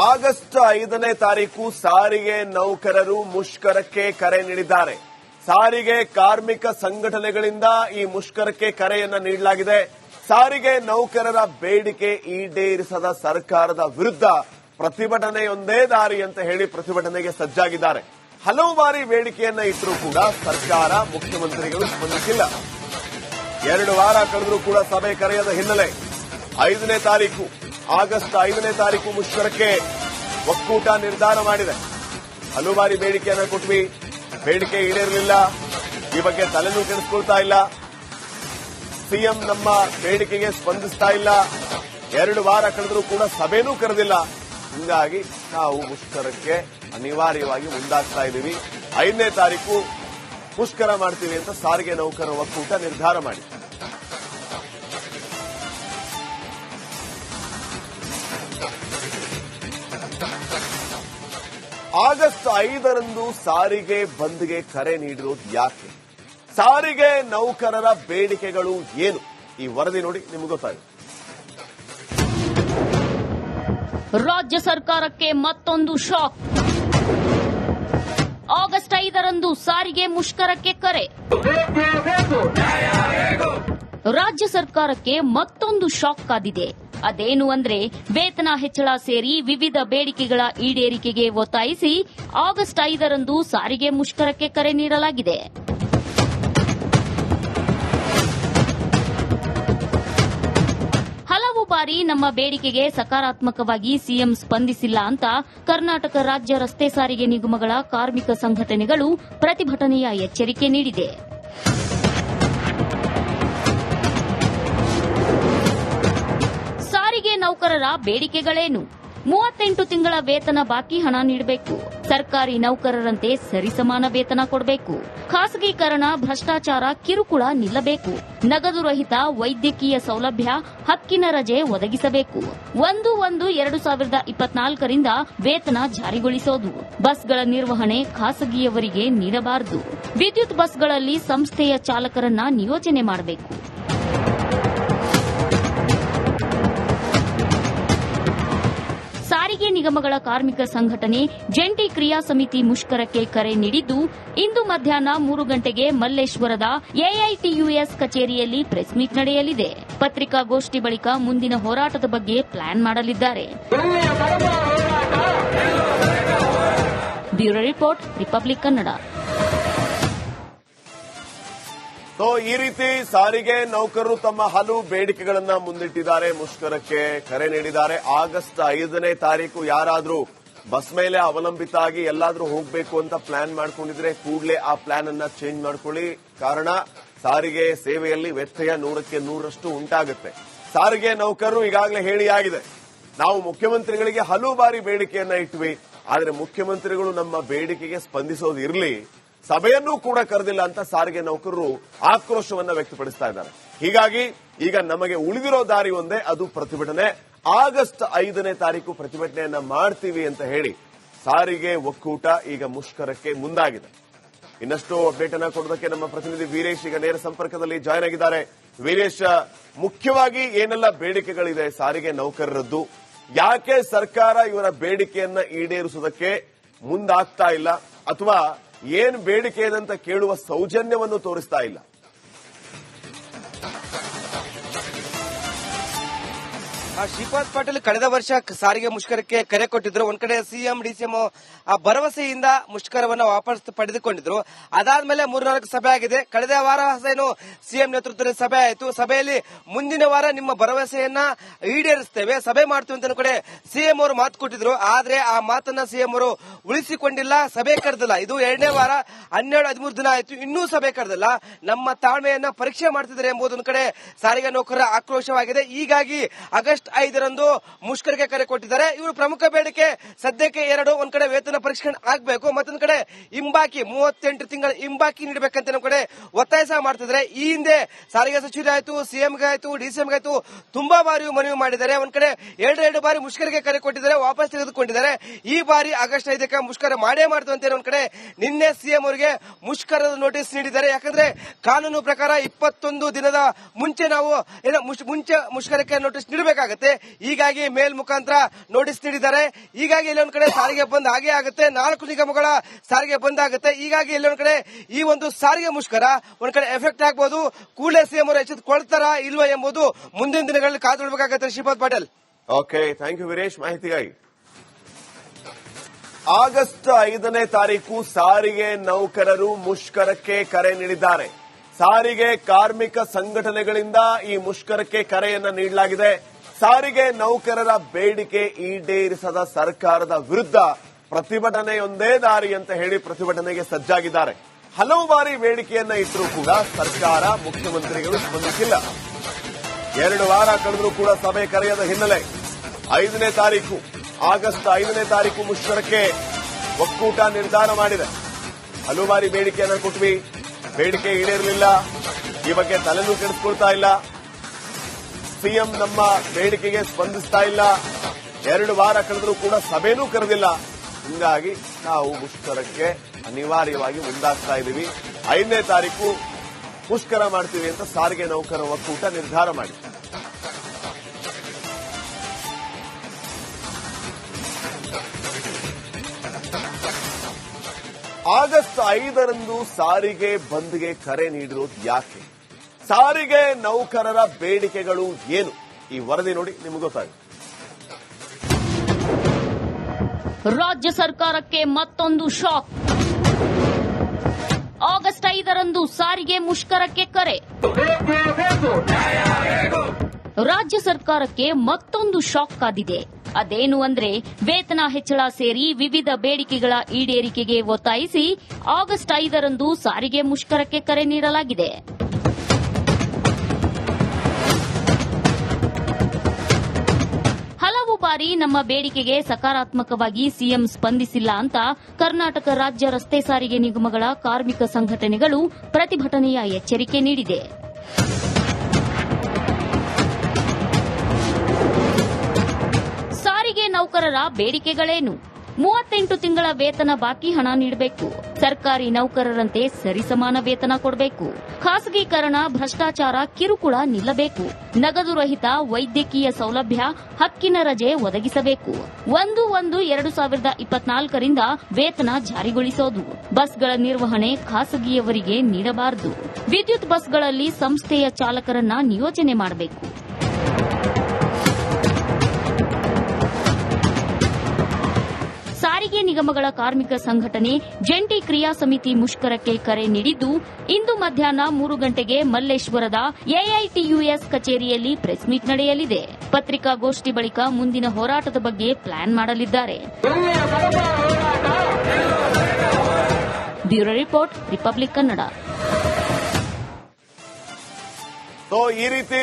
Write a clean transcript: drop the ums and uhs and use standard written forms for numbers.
August 5ನೇ ತಾರೀಕು ಸಾರಿಗೆ ನೌಕರರು ಮುಷ್ಕರಕ್ಕೆ ಕರೆ ನೀಡಿದ್ದಾರೆ. ಸಾರಿಗೆ ಕಾರ್ಮಿಕ ಸಂಘಟನೆಗಳಿಂದ ಈ ಮುಷ್ಕರಕ್ಕೆ ಕರೆಯನ್ನ ನೀಡಲಾಗಿದೆ. ಸಾರಿಗೆ ನೌಕರರ ಬೇಡಿಕೆ ಈಡೇರಿಸದ ಸರ್ಕಾರದ ವಿರುದ್ಧ ಪ್ರತಿಭಟನೆಯೊಂದೇ ದಾರಿ ಅಂತ ಹೇಳಿ ಪ್ರತಿಭಟನೆಗೆ ಸಜ್ಜಾಗಿದ್ದಾರೆ. ಹಲವು ಬಾರಿ ಬೇಡಿಕೆಯನ್ನ ಇಟ್ಟರೂ ಕೂಡ ಸರ್ಕಾರ, ಮುಖ್ಯಮಂತ್ರಿಗಳು ಸ್ಪಂದಿಸಿಲ್ಲ. 2 ವಾರ ಕಳೆದರೂ ಕೂಡ ಸಭೆ ಕರೆಯದ ಹಿನ್ನೆಲೆ ಆಗಸ್ಟ್ 5ನೇ ತಾರೀಕು ಮುಷ್ಕರಕ್ಕೆ ಒಕ್ಕೂಟ ನಿರ್ಧಾರ ಮಾಡಿದೆ. ಹಲವು ಬಾರಿ ಬೇಡಿಕೆಯನ್ನ ಕೊಟ್ವಿ, ಬೇಡಿಕೆ ಈಡೇರಲಿಲ್ಲ. ಈ ಬಗ್ಗೆ ತಲೆನೂ ಕೆಡಿಸ್ಕೊಳ್ತಾ ಇಲ್ಲ. ಸಿಎಂ ನಮ್ಮ ಬೇಡಿಕೆಗೆ ಸ್ಪಂದಿಸ್ತಾ ಇಲ್ಲ. 2 ವಾರ ಕಳೆದರೂ ಕೂಡ ಸಭೆನೂ ಕರೆದಿಲ್ಲ. ಹೀಗಾಗಿ ನಾವು ಮುಷ್ಕರಕ್ಕೆ ಅನಿವಾರ್ಯವಾಗಿ ಮುಂದಾಗ್ತಾ ಇದ್ದೀವಿ. 5ನೇ ತಾರೀಕು ಮುಷ್ಕರ ಮಾಡ್ತೀವಿ ಅಂತ ಸಾರಿಗೆ ನೌಕರರ ಒಕ್ಕೂಟ ನಿರ್ಧಾರ ಮಾಡಿದೆ. ಆಗಸ್ಟ್ 5ರಂದು ಸಾರಿಗೆ ಬಂದ್ಗೆ ಕರೆ ನೀಡಿರೋದು ಯಾಕೆ? ಸಾರಿಗೆ ನೌಕರರ ಬೇಡಿಕೆಗಳು ಏನು? ಈ ವರದಿ ನೋಡಿ, ನಿಮ್ಗೆ ಗೊತ್ತಾಗುತ್ತೆ. ರಾಜ್ಯ ಸರ್ಕಾರಕ್ಕೆ ಮತ್ತೊಂದು ಶಾಕ್. ಆಗಸ್ಟ್ 5ರಂದು ಸಾರಿಗೆ ಮುಷ್ಕರಕ್ಕೆ ಕರೆ. ರಾಜ್ಯ ಸರ್ಕಾರಕ್ಕೆ ಮತ್ತೊಂದು ಶಾಕ್ ಕಾದಿದೆ. ಅದೇನು ಅಂದ್ರೆ, ವೇತನ ಹೆಚ್ಚಳ ಸೇರಿ ವಿವಿಧ ಬೇಡಿಕೆಗಳ ಈಡೇರಿಕೆಗೆ ಒತ್ತಾಯಿಸಿ ಆಗಸ್ಟ್ 5ರಂದು ಸಾರಿಗೆ ಮುಷ್ಕರಕ್ಕೆ ಕರೆ ನೀಡಲಾಗಿದೆ. ಹಲವು ಬಾರಿ ನಮ್ಮ ಬೇಡಿಕೆಗೆ ಸಕಾರಾತ್ಮಕವಾಗಿ ಸಿಎಂ ಸ್ಪಂದಿಸಿಲ್ಲ ಅಂತ ಕರ್ನಾಟಕ ರಾಜ್ಯ ರಸ್ತೆ ಸಾರಿಗೆ ನಿಗಮಗಳ ಕಾರ್ಮಿಕ ಸಂಘಟನೆಗಳು ಪ್ರತಿಭಟನೆಯ ಎಚ್ಚರಿಕೆ ನೀಡಿದೆ. ಸಾರಿಗೆ ನೌಕರರ ಬೇಡಿಕೆಗಳೇನು? 38 ತಿಂಗಳ ವೇತನ ಬಾಕಿ ಹಣ ನೀಡಬೇಕು. ಸರ್ಕಾರಿ ನೌಕರರಂತೆ ಸರಿಸಮಾನ ವೇತನ ಕೊಡಬೇಕು. ಖಾಸಗೀಕರಣ, ಭ್ರಷ್ಟಾಚಾರ, ಕಿರುಕುಳ ನಿಲ್ಲಬೇಕು. ನಗದು ರಹಿತ ವೈದ್ಯಕೀಯ ಸೌಲಭ್ಯ, ಹಕ್ಕಿನ ರಜೆ ಒದಗಿಸಬೇಕು. 1/1/2024ರಿಂದ ವೇತನ ಜಾರಿಗೊಳಿಸೋದು. ಬಸ್ಗಳ ನಿರ್ವಹಣೆ ಖಾಸಗಿಯವರಿಗೆ ನೀಡಬಾರದು. ವಿದ್ಯುತ್ ಬಸ್ಗಳಲ್ಲಿ ಸಂಸ್ಥೆಯ ಚಾಲಕರನ್ನ ನಿಯೋಜನೆ ಮಾಡಬೇಕು. ಸಾರಿಗೆ ನಿಗಮಗಳ ಕಾರ್ಮಿಕ ಸಂಘಟನೆ ಜಂಟಿ ಕ್ರಿಯಾ ಸಮಿತಿ ಮುಷ್ಕರಕ್ಕೆ ಕರೆ ನೀಡಿದ್ದು, ಇಂದು ಮಧ್ಯಾಹ್ನ 3 ಗಂಟೆಗೆ ಮಲ್ಲೇಶ್ವರದ ಎಐಟಿಯುಎಸ್ ಕಚೇರಿಯಲ್ಲಿ ಪ್ರೆಸ್ ಮೀಟ್ ನಡೆಯಲಿದೆ. ಪತ್ರಿಕಾಗೋಷ್ಠಿ ಬಳಿಕ ಮುಂದಿನ ಹೋರಾಟದ ಬಗ್ಗೆ ಪ್ಲಾನ್ ಮಾಡಲಿದ್ದಾರೆ. Bureau report, republic Kannada. ಈ ರೀತಿ ಸಾರಿಗೆ ನೌಕರರು ತಮ್ಮ ಹಲವು ಬೇಡಿಕೆಗಳನ್ನ ಮುಂದಿಟ್ಟಿದ್ದಾರೆ, ಮುಷ್ಕರಕ್ಕೆ ಕರೆ ನೀಡಿದ್ದಾರೆ. ಆಗಸ್ಟ್ 5ನೇ ತಾರೀಕು ಯಾರಾದ್ರೂ ಬಸ್ ಮೇಲೆ ಅವಲಂಬಿತ ಆಗಿ ಎಲ್ಲಾದ್ರೂ ಹೋಗಬೇಕು ಅಂತ ಪ್ಲಾನ್ ಮಾಡ್ಕೊಂಡಿದ್ರೆ ಕೂಡಲೇ ಆ ಪ್ಲಾನ್ ಅನ್ನ ಚೇಂಜ್ ಮಾಡ್ಕೊಳ್ಳಿ. ಕಾರಣ, ಸಾರಿಗೆ ಸೇವೆಯಲ್ಲಿ ವ್ಯತ್ಯಯ 100ಕ್ಕೆ 100ರಷ್ಟು ಉಂಟಾಗುತ್ತೆ. ಸಾರಿಗೆ ನೌಕರರು ಈಗಾಗಲೇ ಹೇಳಿ ಆಗಿದೆ, ನಾವು ಮುಖ್ಯಮಂತ್ರಿಗಳಿಗೆ ಹಲವು ಬಾರಿ ಬೇಡಿಕೆಯನ್ನ ಇಟ್ವಿ, ಆದರೆ ಮುಖ್ಯಮಂತ್ರಿಗಳು ನಮ್ಮ ಬೇಡಿಕೆಗೆ ಸ್ಪಂದಿಸೋದಿರಲಿ, ಸಭೆಯನ್ನೂ ಕೂಡ ಕರೆದಿಲ್ಲ ಅಂತ ಸಾರಿಗೆ ನೌಕರರು ಆಕ್ರೋಶವನ್ನ ವ್ಯಕ್ತಪಡಿಸ್ತಾ ಇದ್ದಾರೆ. ಹೀಗಾಗಿ ಈಗ ನಮಗೆ ಉಳಿದಿರೋ ದಾರಿ ಒಂದೇ, ಅದು ಪ್ರತಿಭಟನೆ. ಆಗಸ್ಟ್ 5ನೇ ತಾರೀಕು ಪ್ರತಿಭಟನೆಯನ್ನ ಮಾಡ್ತೀವಿ ಅಂತ ಹೇಳಿ ಸಾರಿಗೆ ಒಕ್ಕೂಟ ಈಗ ಮುಷ್ಕರಕ್ಕೆ ಮುಂದಾಗಿದೆ. ಇನ್ನಷ್ಟು ಅಪ್ಡೇಟ್ ಅನ್ನ ಕೊಡೋದಕ್ಕೆ ನಮ್ಮ ಪ್ರತಿನಿಧಿ ವೀರೇಶ್ ಈಗ ನೇರ ಸಂಪರ್ಕದಲ್ಲಿ ಜಾಯ್ನ್ ಆಗಿದ್ದಾರೆ. ವೀರೇಶ್, ಮುಖ್ಯವಾಗಿ ಏನೆಲ್ಲ ಬೇಡಿಕೆಗಳಿದೆ ಸಾರಿಗೆ ನೌಕರರದ್ದು? ಯಾಕೆ ಸರ್ಕಾರ ಇವರ ಬೇಡಿಕೆಯನ್ನ ಈಡೇರಿಸುವುದಕ್ಕೆ ಮುಂದಾಗ್ತಾ ಇಲ್ಲ, ಅಥವಾ ಏನ್ ಬೇಡಿಕೆ ಇದೆ ಅಂತ ಕೇಳುವ ಸೌಜನ್ಯವನ್ನು ತೋರಿಸ್ತಾ ಇಲ್ಲ? ಶ್ರೀಪಾದ್ ಪಾಟೀಲ್ ಕಳೆದ ವರ್ಷ ಸಾರಿಗೆ ಮುಷ್ಕರಕ್ಕೆ ಕರೆ ಕೊಟ್ಟಿದ್ರು. ಒಂದ್ ಕಡೆ ಸಿಎಂ, ಡಿಸಿಎಂ ಭರವಸೆಯಿಂದ ಮುಷ್ಕರವನ್ನು ವಾಪಸ್ ಪಡೆದುಕೊಂಡಿದ್ರು. ಅದಾದ್ಮೇಲೆ 3-4 ಸಭೆ ಆಗಿದೆ. ಕಳೆದ ವಾರ ಏನು ಸಿಎಂ ನೇತೃತ್ವದಲ್ಲಿ ಸಭೆ ಆಯಿತು. ಸಭೆಯಲ್ಲಿ ಮುಂದಿನ ವಾರ ನಿಮ್ಮ ಭರವಸೆಯನ್ನ ಈಡೇರಿಸ್ತೇವೆ, ಸಭೆ ಮಾಡ್ತೀವಿ ಅಂತ ಕಡೆ ಸಿಎಂ ಅವರು ಮಾತು ಕೊಟ್ಟಿದ್ರು. ಆದ್ರೆ ಆ ಮಾತನ್ನ ಸಿಎಂ ಅವರು ಉಳಿಸಿಕೊಂಡಿಲ್ಲ, ಸಭೆ ಕರೆದಿಲ್ಲ. ಇದು 2ನೇ ವಾರ, 12-13 ದಿನ ಆಯಿತು, ಇನ್ನೂ ಸಭೆ ಕರೆದಿಲ್ಲ. ನಮ್ಮ ತಾಳ್ಮೆಯನ್ನ ಪರೀಕ್ಷೆ ಮಾಡ್ತಿದ್ದಾರೆ ಎಂಬುದೊಂದು ಕಡೆ ಸಾರಿಗೆ ನೌಕರರ ಆಕ್ರೋಶವಾಗಿದೆ. ಹೀಗಾಗಿ ಆಗಸ್ಟ್ 5ರಂದು ಮುಷ್ಕರಕ್ಕೆ ಕರೆ ಕೊಟ್ಟಿದ್ದಾರೆ. ಇವರು ಪ್ರಮುಖ ಬೇಡಿಕೆ ಸದ್ಯಕ್ಕೆ 2: ಒಂದ್ ಕಡೆ ವೇತನ ಪರಿಷ್ಕರಣೆ ಆಗಬೇಕು, ಮತ್ತೊಂದು ಕಡೆ ಹಿಂಬಾಕಿ 38 ತಿಂಗಳ ಹಿಂಬಾಕಿ ನೀಡಬೇಕಂತ ನಮ್ಮ ಕಡೆ ಒತ್ತಾಯ ಸಹ ಮಾಡ್ತಿದ್ದಾರೆ. ಈ ಹಿಂದೆ ಸಾರಿಗೆ ಸಚಿವರಾಯ್ತು, ಸಿಎಂಗಾಯ್ತು, ಡಿಸಿಎಂಗಾಯ್ತು ತುಂಬಾ ಬಾರಿ ಮನವಿ ಮಾಡಿದ್ದಾರೆ. ಒಂದ್ ಕಡೆ 2 ಬಾರಿ ಮುಷ್ಕರಕ್ಕೆ ಕರೆ ಕೊಟ್ಟಿದ್ದಾರೆ, ವಾಪಸ್ ತೆಗೆದುಕೊಂಡಿದ್ದಾರೆ. ಈ ಬಾರಿ ಆಗಸ್ಟ್ 5ಕ್ಕೆ ಮುಷ್ಕರ ಮಾಡೇ ಮಾಡ್ತು ಅಂತ ಒಂದ್ ಕಡೆ ನಿನ್ನೆ ಸಿಎಂ ಅವರಿಗೆ ಮುಷ್ಕರದ ನೋಟಿಸ್ ನೀಡಿದ್ದಾರೆ. ಯಾಕಂದ್ರೆ ಕಾನೂನು ಪ್ರಕಾರ 21 ದಿನದ ಮುಂಚೆ ನಾವು ಮುಷ್ಕರಕ್ಕೆ ನೋಟಿಸ್ ನೀಡಬೇಕಾಗುತ್ತೆ. ಆಗುತ್ತೆ. ಹೀಗಾಗಿ ಮೇಲ್ ಮುಖಾಂತರ ನೋಟಿಸ್ ನೀಡಿದ್ದಾರೆ. ಹೀಗಾಗಿ ಇಲ್ಲೊಂದ್ ಕಡೆ ಸಾರಿಗೆ ಬಂದ್ ಆಗೇ ಆಗುತ್ತೆ. 4 ನಿಗಮಗಳ ಸಾರಿಗೆ ಬಂದ್ ಆಗುತ್ತೆ. ಹೀಗಾಗಿ ಇಲ್ಲೊಂದ್ ಕಡೆ ಈ ಒಂದು ಸಾರಿಗೆ ಮುಷ್ಕರ ಒಂದ್ ಕಡೆ ಎಫೆಕ್ಟ್ ಆಗ್ಬಹುದು. ಕೂಡಲೇ ಸಿಎಂ ಅವರು ಎಚ್ಚೆತ್ತುಕೊಳ್ತಾರಾ ಇಲ್ವಾ ಎಂಬುದು ಮುಂದಿನ ದಿನಗಳಲ್ಲಿ ಕಾದು ನೋಡಬೇಕಾಗುತ್ತೆ. Shripad Patil. Okay, thank you Veeresh ಮಾಹಿತಿಗಾಗಿ. ಆಗಸ್ಟ್ 5ನೇ ತಾರೀಕು ಸಾರಿಗೆ ನೌಕರರು ಮುಷ್ಕರಕ್ಕೆ ಕರೆ ನೀಡಿದ್ದಾರೆ. ಸಾರಿಗೆ ಕಾರ್ಮಿಕ ಸಂಘಟನೆಗಳಿಂದ ಈ ಮುಷ್ಕರಕ್ಕೆ ಕರೆಯನ್ನ ನೀಡಲಾಗಿದೆ. ಸಾರಿಗೆ ನೌಕರರ ಬೇಡಿಕೆ ಈಡೇರಿಸದ ಸರ್ಕಾರದ ವಿರುದ್ಧ ಪ್ರತಿಭಟನೆಯೊಂದೇ ದಾರಿ ಅಂತ ಹೇಳಿ ಪ್ರತಿಭಟನೆಗೆ ಸಜ್ಜಾಗಿದ್ದಾರೆ. ಹಲವು ಬಾರಿ ಬೇಡಿಕೆಯನ್ನ ಇಟ್ಟರೂ ಕೂಡ ಸರ್ಕಾರ, ಮುಖ್ಯಮಂತ್ರಿಗಳು ಸ್ಪಂದಿಸಿಲ್ಲ. 2 ವಾರ ಕಳೆದರೂ ಕೂಡ ಸಭೆ ಕರೆಯದ ಹಿನ್ನೆಲೆ ಆಗಸ್ಟ್ 5ನೇ ತಾರೀಕು ಮುಷ್ಕರಕ್ಕೆ ಒಕ್ಕೂಟ ನಿರ್ಧಾರ ಮಾಡಿದೆ. ಹಲವು ಬಾರಿ ಬೇಡಿಕೆಯನ್ನ ಕೊಟ್ವಿ, ಬೇಡಿಕೆ ಈಡೇರಲಿಲ್ಲ. ಈ ಬಗ್ಗೆ ತಲೆನೂ ಕೆಡಿಸ್ಕೊಳ್ತಾ ಇಲ್ಲ. ಸಿಎಂ ನಮ್ಮ ಬೇಡಿಕೆಗೆ ಸ್ಪಂದಿಸ್ತಾ ಇಲ್ಲ. 2 ವಾರ ಕಳೆದರೂ ಕೂಡ ಸಭೆನೂ ಕರೆದಿಲ್ಲ. ಹೀಗಾಗಿ ನಾವು ಮುಷ್ಕರಕ್ಕೆ ಅನಿವಾರ್ಯವಾಗಿ ಮುಂದಾಗ್ತಾ ಇದ್ದೀವಿ. 5ನೇ ತಾರೀಕು ಮುಷ್ಕರ ಮಾಡ್ತೀವಿ ಅಂತ ಸಾರಿಗೆ ನೌಕರರ ಒಕ್ಕೂಟ ನಿರ್ಧಾರ ಮಾಡಿದೆ. ಆಗಸ್ಟ್ 5ರಂದು ಸಾರಿಗೆ ಬಂದ್ಗೆ ಕರೆ ನೀಡಿರೋದು ಯಾಕೆ? ಸಾರಿಗೆ ನೌಕರರ ಬೇಡಿಕೆಗಳು ಏನು? ಈ ವರದಿ ನೋಡಿ ನಿಮಗೆ ಗೊತ್ತಾಗುತ್ತೆ. ರಾಜ್ಯ ಸರ್ಕಾರಕ್ಕೆ ಮತ್ತೊಂದು ಶಾಕ್. ಆಗಸ್ಟ್ 5ರಂದು ಸಾರಿಗೆ ಮುಷ್ಕರಕ್ಕೆ ಕರೆ. ರಾಜ್ಯ ಸರ್ಕಾರಕ್ಕೆ ಮತ್ತೊಂದು ಶಾಕ್ ಕಾದಿದೆ. ಅದೇನು ಅಂದ್ರೆ ವೇತನ ಹೆಚ್ಚಳ ಸೇರಿ ವಿವಿಧ ಬೇಡಿಕೆಗಳ ಈಡೇರಿಕೆಗೆ ಒತ್ತಾಯಿಸಿ ಆಗಸ್ಟ್ 5ರಂದು ಸಾರಿಗೆ ಮುಷ್ಕರಕ್ಕೆ ಕರೆ ನೀಡಲಾಗಿದೆ. ಹಲವು ಬಾರಿ ನಮ್ಮ ಬೇಡಿಕೆಗೆ ಸಕಾರಾತ್ಮಕವಾಗಿ ಸಿಎಂ ಸ್ಪಂದಿಸಿಲ್ಲ ಅಂತ ಕರ್ನಾಟಕ ರಾಜ್ಯ ರಸ್ತೆ ಸಾರಿಗೆ ನಿಗಮಗಳ ಕಾರ್ಮಿಕ ಸಂಘಟನೆಗಳು ಪ್ರತಿಭಟನೆಯ ಎಚ್ಚರಿಕೆ ನೀಡಿದೆ. ಸಾರಿಗೆ ನೌಕರರ ಬೇಡಿಕೆಗಳೇನು? 38 ತಿಂಗಳ ವೇತನ ಬಾಕಿ ಹಣ ನೀಡಬೇಕು. ಸರ್ಕಾರಿ ನೌಕರರಂತೆ ಸರಿಸಮಾನ ವೇತನ ಕೊಡಬೇಕು. ಖಾಸಗೀಕರಣ, ಭ್ರಷ್ಟಾಚಾರ, ಕಿರುಕುಳ ನಿಲ್ಲಬೇಕು. ನಗದು ರಹಿತ ವೈದ್ಯಕೀಯ ಸೌಲಭ್ಯ, ಹಕ್ಕಿನ ರಜೆ ಒದಗಿಸಬೇಕು. 1/1/2024ರಿಂದ ವೇತನ ಜಾರಿಗೊಳಿಸೋದು. ಬಸ್ಗಳ ನಿರ್ವಹಣೆ ಖಾಸಗಿಯವರಿಗೆ ನೀಡಬಾರದು. ವಿದ್ಯುತ್ ಬಸ್ಗಳಲ್ಲಿ ಸಂಸ್ಥೆಯ ಚಾಲಕರನ್ನ ನಿಯೋಜನೆ ಮಾಡಬೇಕು. ಸಾರಿಗೆ ನಿಗಮಗಳ ಕಾರ್ಮಿಕ ಸಂಘಟನೆ ಜಂಟಿ ಕ್ರಿಯಾ ಸಮಿತಿ ಮುಷ್ಕರಕ್ಕೆ ಕರೆ ನೀಡಿದ್ದು, ಇಂದು ಮಧ್ಯಾಹ್ನ 3 ಗಂಟೆಗೆ ಮಲ್ಲೇಶ್ವರದ ಎಐಟಿಯುಎಸ್ ಕಚೇರಿಯಲ್ಲಿ ಪ್ರೆಸ್ ಮೀಟ್ ನಡೆಯಲಿದೆ. ಪತ್ರಿಕಾಗೋಷ್ಠಿ ಬಳಿಕ ಮುಂದಿನ ಹೋರಾಟದ ಬಗ್ಗೆ ಪ್ಲಾನ್ ಮಾಡಲಿದ್ದಾರೆ. Bureau report, republic Kannada. ಈ ರೀತಿ